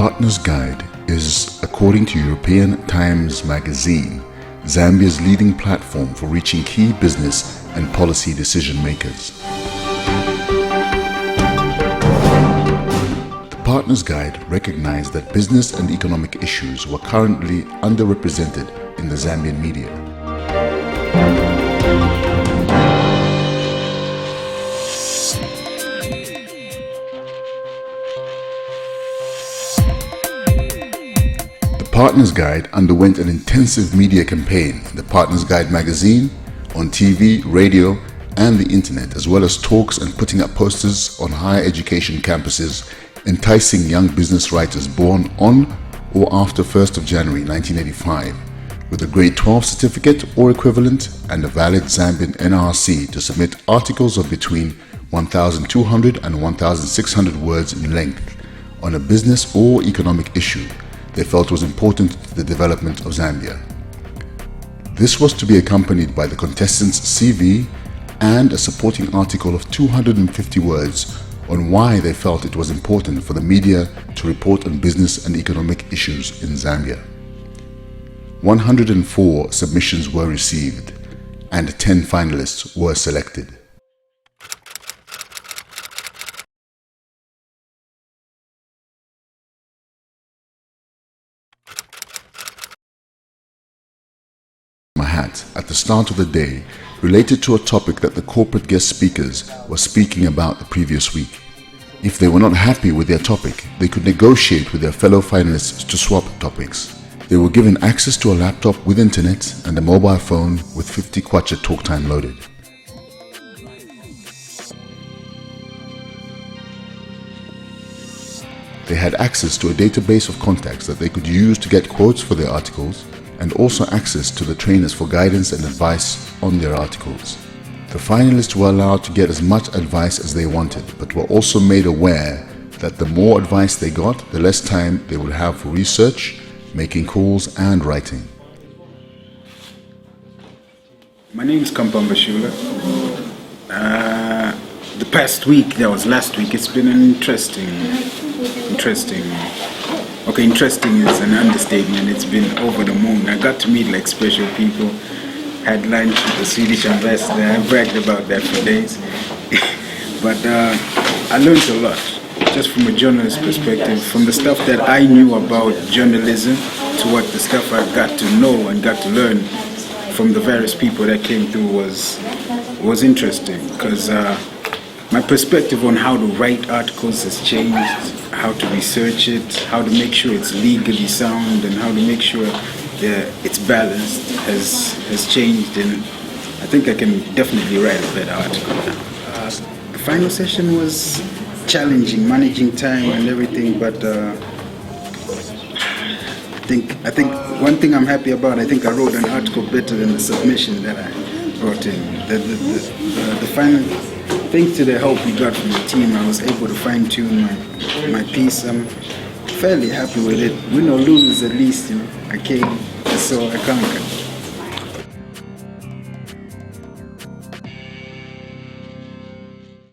Partner's Guide is, according to European Times magazine, Zambia's leading platform for reaching key business and policy decision makers. The Partner's Guide recognized that business and economic issues were currently underrepresented in the Zambian media. The Partner's Guide underwent an intensive media campaign in the Partner's Guide magazine, on TV, radio, and the internet, as well as talks and putting up posters on higher education campuses, enticing young business writers born on or after 1st of January 1985 with a grade 12 certificate or equivalent and a valid Zambian NRC to submit articles of between 1,200 and 1,600 words in length on a business or economic issue they felt was important to the development of Zambia. This was to be accompanied by the contestant's CV and a supporting article of 250 words on why they felt it was important for the media to report on business and economic issues in Zambia. 104 submissions were received and 10 finalists were selected. My hat at the start of the day related to a topic that the corporate guest speakers were speaking about the previous week. If they were not happy with their topic, they could negotiate with their fellow finalists to swap topics. They were given access to a laptop with internet and a mobile phone with 50 kwacha talk time loaded. They had access to a database of contacts that they could use to get quotes for their articles, and also access to the trainers for guidance and advice on their articles. The finalists were allowed to get as much advice as they wanted, but were also made aware that the more advice they got, the less time they would have for research, making calls and writing. My name is Kampamba Shula. The past week, that was last week, it's been an interesting is an understatement. It's been over the moon. I got to meet like special people, had lunch with the Swedish ambassador. I bragged about that for days. But I learned a lot, just from a journalist perspective, from the stuff that I knew about journalism to what the stuff I got to know and got to learn from the various people that came through was interesting, because my perspective on how to write articles has changed, how to research it, how to make sure it's legally sound, and how to make sure that it's balanced has changed, and I think I can definitely write a better article now. The final session was challenging, managing time and everything, but I think one thing I'm happy about, I think I wrote an article better than the submission that I brought in. The final, thanks to the help we got from the team, I was able to fine-tune my piece. I'm fairly happy with it. Win or lose, at least, I came, I saw, I conquered.